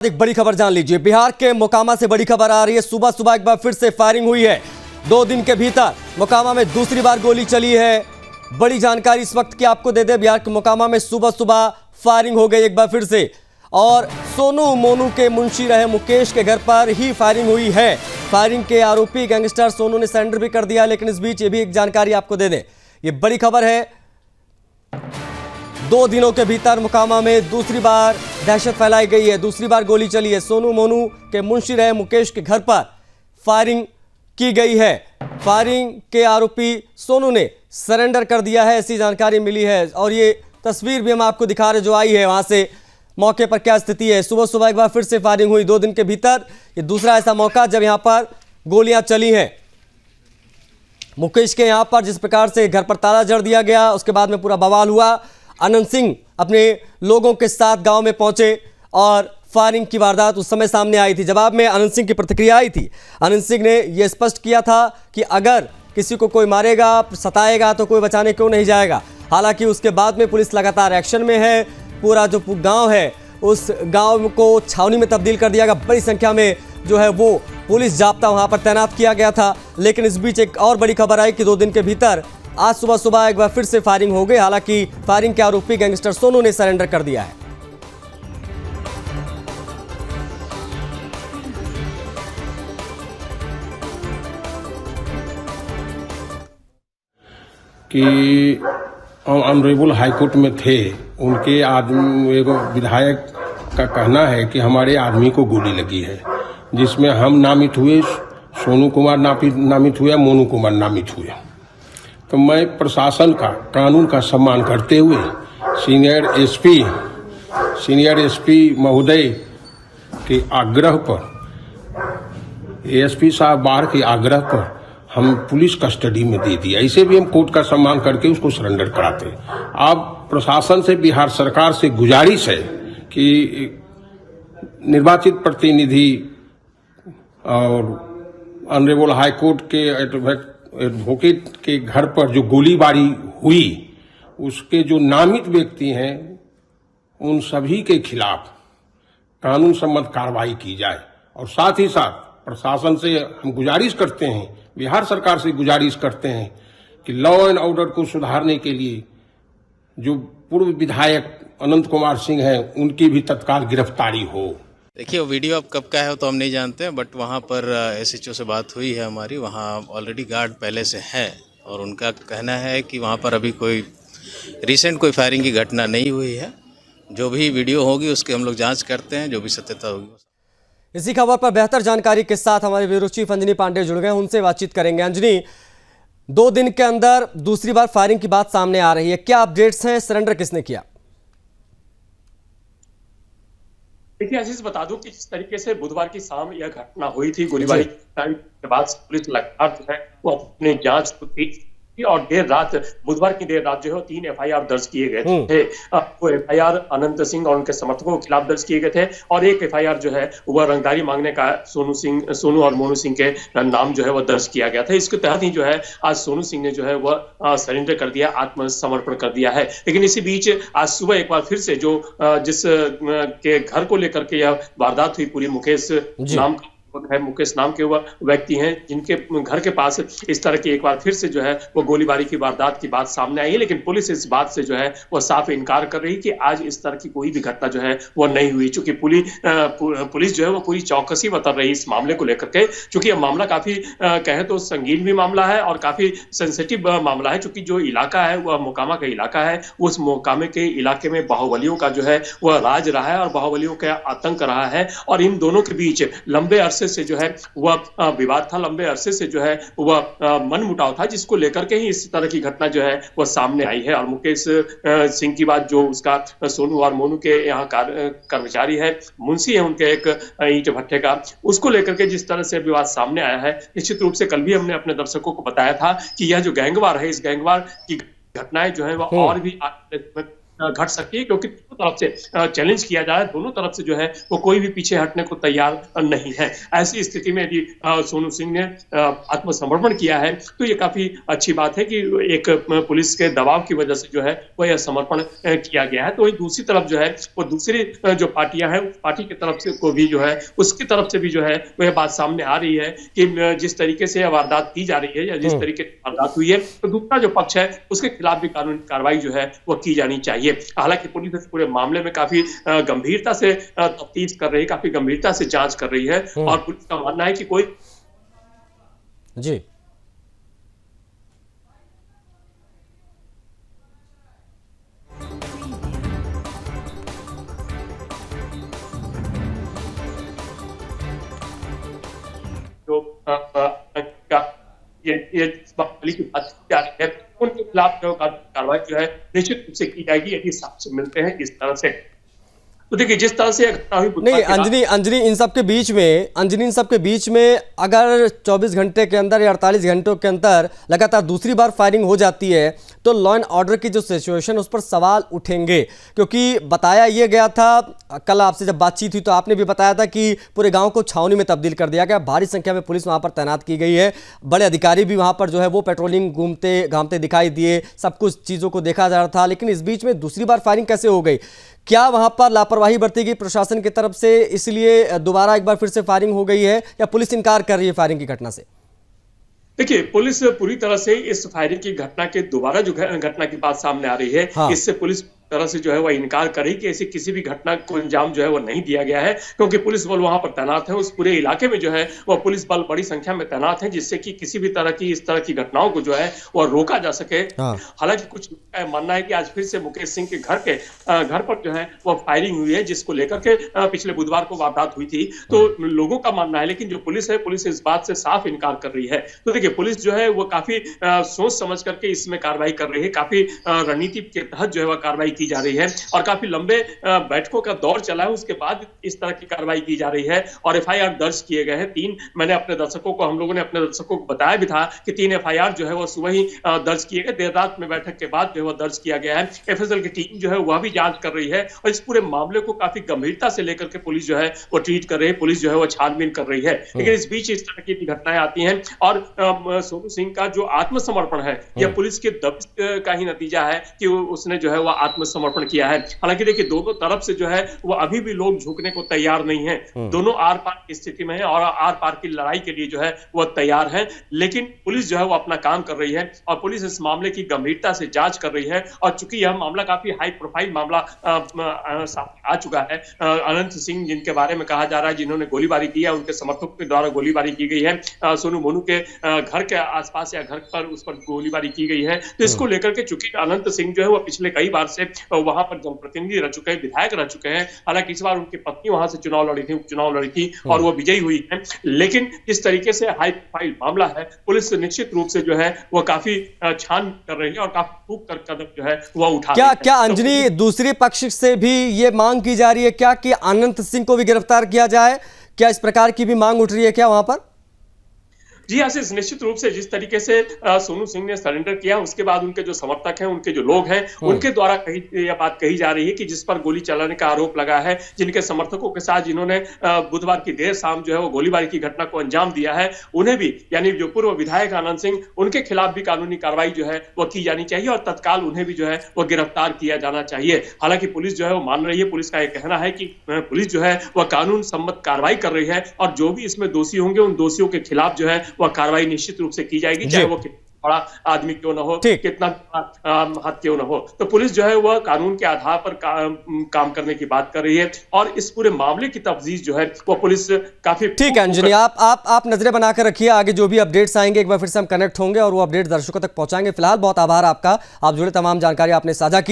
एक बड़ी खबर जान लीजिए। बिहार के मोकामा से बड़ी खबर आ रही है। सुबह सुबह एक बार फिर से फायरिंग हुई है। 2 दिन के भीतर मोकामा में दूसरी बार गोली चली है। बड़ी जानकारी इस वक्त की आपको दे दे। बिहार के मोकामा में सुबह सुबह फायरिंग हो गई एक बार फिर से, और सोनू मोनू के मुंशी रहे मुकेश के घर पर ही फायरिंग हुई है। फायरिंग के आरोपी गैंगस्टर सोनू ने सरेंडर भी कर दिया, लेकिन इस बीच ये भी एक जानकारी आपको दे दें। ये बड़ी खबर है। 2 दिनों के भीतर मोकामा में दूसरी बार दहशत फैलाई गई है। दूसरी बार गोली चली है। सोनू मोनू के मुंशी रहे मुकेश के घर पर फायरिंग की गई है। फायरिंग के आरोपी सोनू ने सरेंडर कर दिया है, ऐसी जानकारी मिली है। और ये तस्वीर भी हम आपको दिखा रहे जो आई है वहां से, मौके पर क्या स्थिति है। सुबह सुबह एक बार फिर से फायरिंग हुई। 2 दिन के भीतर ये दूसरा ऐसा मौका जब यहां पर गोलियां चली हैं। मुकेश के यहां पर जिस प्रकार से घर पर ताला जड़ दिया गया, उसके बाद में पूरा बवाल हुआ। अनंत सिंह अपने लोगों के साथ गांव में पहुंचे और फायरिंग की वारदात उस समय सामने आई थी। जवाब में अनंत सिंह की प्रतिक्रिया आई थी। अनंत सिंह ने यह स्पष्ट किया था कि अगर किसी को कोई मारेगा, सताएगा तो कोई बचाने क्यों नहीं जाएगा। हालांकि उसके बाद में पुलिस लगातार एक्शन में है। पूरा जो गांव है उस गांव को छावनी में तब्दील कर दिया गया। बड़ी संख्या में जो है वो पुलिस जाब्ता वहां पर तैनात किया गया था। लेकिन इस बीच एक और बड़ी खबर आई कि 2 दिन के भीतर आज सुबह सुबह एक बार फिर से फायरिंग हो गई। हालांकि फायरिंग के आरोपी गैंगस्टर सोनू ने सरेंडर कर दिया है। कि ऑनरेबल हाईकोर्ट में थे, उनके आदमी एगो विधायक का कहना है कि हमारे आदमी को गोली लगी है, जिसमें हम नामित हुए, सोनू कुमार नामित हुए, मोनू कुमार नामित हुए। तो मैं प्रशासन का, कानून का सम्मान करते हुए सीनियर एसपी महोदय के आग्रह पर, एएसपी साहब बाहर के आग्रह पर हम पुलिस कस्टडी में दे दिया। ऐसे भी हम कोर्ट का सम्मान करके उसको सरेंडर कराते। अब प्रशासन से, बिहार सरकार से गुजारिश है कि निर्वाचित प्रतिनिधि और ऑनरेबल हाईकोर्ट के एडवोकेट के घर पर जो गोलीबारी हुई, उसके जो नामित व्यक्ति हैं, उन सभी के खिलाफ कानून सम्मत कार्रवाई की जाए। और साथ ही साथ प्रशासन से हम गुजारिश करते हैं, बिहार सरकार से गुजारिश करते हैं कि लॉ एंड ऑर्डर को सुधारने के लिए जो पूर्व विधायक अनंत कुमार सिंह हैं, उनकी भी तत्काल गिरफ्तारी हो। देखिए, वो वीडियो अब कब का है तो हम नहीं जानते हैं, बट वहाँ पर एसएचओ से बात हुई है हमारी। वहाँ ऑलरेडी गार्ड पहले से है और उनका कहना है कि वहाँ पर अभी कोई रिसेंट कोई फायरिंग की घटना नहीं हुई है। जो भी वीडियो होगी उसकी हम लोग जांच करते हैं, जो भी सत्यता होगी। इसी खबर पर बेहतर जानकारी के साथ हमारे ब्यूरो चीफ अंजनी पांडे जुड़ गए, उनसे बातचीत करेंगे। अंजनी, 2 दिन के अंदर दूसरी बार फायरिंग की बात सामने आ रही है, क्या अपडेट्स हैं? सरेंडर किसने किया? देखिए आशीष, बता दूं कि जिस तरीके से बुधवार की शाम यह घटना हुई थी, गोलीबारी के बाद पुलिस लगातार जो है वो अपनी जांच तेज, और देर रात, बुधवार की देर रात जो है 3 एफआईआर दर्ज किए गए थे। वो एफआईआर अनंत सिंह और उनके समर्थकों के खिलाफ दर्ज किए गए थे, और एक एफआईआर जो है वह रंगदारी मांगने का सोनू और मोनू सिंह के नाम जो है वह दर्ज किया गया था। इसके तहत ही जो है आज सोनू सिंह ने जो है वह सरेंडर कर दिया, आत्मसमर्पण कर दिया है। लेकिन इसी बीच आज सुबह एक बार फिर से जो जिस के घर को लेकर के यह वारदात हुई, पूरी मुकेश नाम के वह व्यक्ति हैं, जिनके घर के पास इस तरह की एक बार फिर से जो है वो गोलीबारी की वारदात की बात सामने आई है। लेकिन पुलिस इस बात से जो है वो साफ इनकार कर रही कि आज इस तरह की कोई भी घटना जो है वो नहीं हुई। चूंकि पुलिस जो है वो पूरी चौकसी बता रही इस मामले को लेकर के, चूंकि यह मामला काफी कहे तो संगीन भी मामला है और काफी सेंसिटिव मामला है। चूंकि जो इलाका है वह मोकामा का इलाका है, उस मोकामे के इलाके में बाहुबलियों का जो है वह राज रहा है और बाहुबलियों का आतंक रहा है। और इन दोनों के बीच लंबे अरसे से जो है वह विवाद था, लंबे अरसे से जो है वह मनमुटाव था, जिसको लेकर के ही इस तरह की घटना जो है वह सामने आई है। और मुकेश सिंह की बात, जो उसका सोनू और मोनू के यहाँ कर्मचारी है, मुंशी है उनके एक ईंट भट्टे का, उसको लेकर के जिस तरह से विवाद सामने आया है, निश्चित रूप से कल भी हमने अपने दर्शकों को बताया था कि यह जो गैंगवार है, इस गैंगवार की घटनाएं जो है वह और भी घट सकती है, क्योंकि दोनों तरफ से चैलेंज किया जा रहा है, दोनों तरफ से जो है वो कोई भी पीछे हटने को तैयार नहीं है। ऐसी स्थिति में यदि सोनू सिंह ने आत्मसमर्पण किया है तो ये काफी अच्छी बात है कि एक पुलिस के दबाव की वजह से जो है वो यह समर्पण किया गया है। तो वही दूसरी तरफ जो है वो दूसरी जो पार्टियां हैं, उस पार्टी की तरफ से को भी जो है उसकी तरफ से भी जो है वो यह बात सामने आ रही है कि जिस तरीके से वारदात की जा रही है या जिस तरीके से वारदात हुई है, तो दूसरा जो पक्ष है उसके खिलाफ भी कानूनी कार्रवाई जो है वो की जानी चाहिए। हालांकि पुलिस इस पूरे मामले में काफी गंभीरता से तफ्तीश कर रही है, काफी गंभीरता से जांच कर रही है और पुलिस का मानना है कि कोई जी जो ये वाली की बात की जा रही है उनके खिलाफ जो कार्रवाई जो है निश्चित रूप से की जाएगी यदि साक्ष्य मिलते हैं इस तरह से। तो देखिए जिस तरह से घटना हुई नहीं, अंजनी इन सब के बीच में अगर 24 घंटे के अंदर या 48 घंटों के अंदर लगातार दूसरी बार फायरिंग हो जाती है तो लॉ एंड ऑर्डर की जो सिचुएशन उस पर सवाल उठेंगे, क्योंकि बताया ये गया था, कल आपसे जब बातचीत हुई तो आपने भी बताया था कि पूरे गांव को छावनी में तब्दील कर दिया गया, भारी संख्या में पुलिस वहां पर तैनात की गई है, बड़े अधिकारी भी वहां पर जो है वो पेट्रोलिंग घूमते दिखाई दिए, सब कुछ चीज़ों को देखा जा रहा था, लेकिन इस बीच में दूसरी बार फायरिंग कैसे हो गई? क्या वहां पर लापरवाही बरती गई प्रशासन की तरफ से, इसलिए दोबारा एक बार फिर से फायरिंग हो गई है, या पुलिस इनकार कर रही है फायरिंग की घटना से? देखिए पुलिस पूरी तरह से इस फायरिंग की घटना के दोबारा जो घटना की बात सामने आ रही है, हाँ। इससे पुलिस तरह से जो है वह इनकार करे कि ऐसी किसी भी घटना को अंजाम जो है वो नहीं दिया गया है, क्योंकि पुलिस बल वहां पर तैनात है, उस पूरे इलाके में जो है वह पुलिस बल बड़ी संख्या में तैनात है, जिससे कि किसी भी तरह की इस तरह की घटनाओं को जो है वह रोका जा सके। हाँ। हालांकि कुछ मानना है कि आज फिर से मुकेश सिंह के घर पर जो है वह फायरिंग हुई है, जिसको लेकर के पिछले बुधवार को वारदात हुई थी, तो लोगों का मानना है, लेकिन जो पुलिस है, पुलिस इस बात से साफ इनकार कर रही है। तो देखिए पुलिस जो है वो काफी सोच समझ करके इसमें कार्रवाई कर रही है, काफी रणनीति के तहत जो है वह कार्रवाई की जा रही है और काफी लंबे बैठकों का दौर चला है, उसके बाद इस तरह की कार्रवाई की जा रही है और एफआईआर दर्ज किए गए हैं 3। मैंने हम लोगों ने अपने दर्शकों को बताया भी था कि 3 एफआईआर जो है वो सुबह ही दर्ज किए गए, देर रात में बैठक के बाद जो है वो दर्ज किया गया है। एफएसएल की टीम जो है वह भी जांच कर रही है और इस पूरे मामले को काफी गंभीरता से लेकर के पुलिस जो है वो ट्रीट कर रही है, पुलिस जो है वो छानबीन कर रही है। लेकिन इस बीच इस तरह की घटनाएं आती हैं और सोनू सिंह का जो आत्मसमर्पण है यह पुलिस के दबिश का ही नतीजा है कि उसने जो है वह आत्मसमर्पण किया है। हालांकि देखिए दोनों तरफ से जो है वो अभी भी लोग झुकने को तैयार नहीं है, दोनों आर पार की स्थिति में है और आर पार की लड़ाई के लिए जो है वो तैयार है, लेकिन पुलिस जो है वो अपना काम कर रही है और पुलिस इस मामले की गंभीरता से जांच कर रही है। और चूंकि यह मामला काफी हाई प्रोफाइल मामला सामने आ चुका है, अनंत सिंह जिनके बारे में कहा जा रहा है जिन्होंने गोलीबारी की है, उनके समर्थकों के द्वारा गोलीबारी की गई है, सोनू मोनू के घर के आसपास या घर पर उस पर गोलीबारी की गई है, तो इसको लेकर के चूंकि अनंत सिंह जो है वो पिछले कई बार से वहां पर जनप्रतिनिधि रह चुके हैं, विधायक रह चुके हैं। हालांकि इस बार उनकी पत्नी वहां से उपचुनाव लड़ी थी और वो विजयी हुई है, लेकिन इस तरीके से हाई प्रोफाइल मामला है, पुलिस निश्चित रूप से जो है वो काफी छान कर रही है और काफी ठोक कर कदम जो है वह उठा रही है। क्या अंजनी दूसरे पक्ष से भी ये मांग की जा रही है क्या कि अनंत सिंह को भी गिरफ्तार किया जाए? क्या इस प्रकार की भी मांग उठ रही है क्या वहां पर? जी आशीष, निश्चित रूप से जिस तरीके से सोनू सिंह ने सरेंडर किया उसके बाद उनके जो समर्थक हैं, उनके जो लोग हैं, उनके द्वारा यह बात कही जा रही है कि जिस पर गोली चलाने का आरोप लगा है, जिनके समर्थकों के साथ जिन्होंने बुधवार की देर शाम जो है वो गोलीबारी की घटना को अंजाम दिया है, उन्हें भी यानी जो पूर्व विधायक आनंद सिंह, उनके खिलाफ भी कानूनी कार्रवाई जो है वो की जानी चाहिए और तत्काल उन्हें भी जो है वो गिरफ्तार किया जाना चाहिए। हालांकि पुलिस जो है वो मान रही है, पुलिस का यह कहना है कि पुलिस जो है वह कानून सम्मत कार्रवाई कर रही है और जो भी इसमें दोषी होंगे उन दोषियों के खिलाफ जो है वह कार्रवाई निश्चित रूप से की जाएगी, चाहे वो बड़ा आदमी क्यों ना हो, कितना हाथ क्यों ना हो। तो पुलिस जो है वह कानून के आधार पर काम करने की बात कर रही है और इस पूरे मामले की तफ्तीश जो है वो पुलिस काफी ठीक है। अंजनी, आप नजरें बनाकर रखिए, आगे जो भी अपडेट्स आएंगे एक बार फिर से हम कनेक्ट होंगे और वो अपडेट दर्शकों तक पहुंचाएंगे। फिलहाल बहुत आभार आपका, आप जुड़े, तमाम जानकारी आपने साझा की।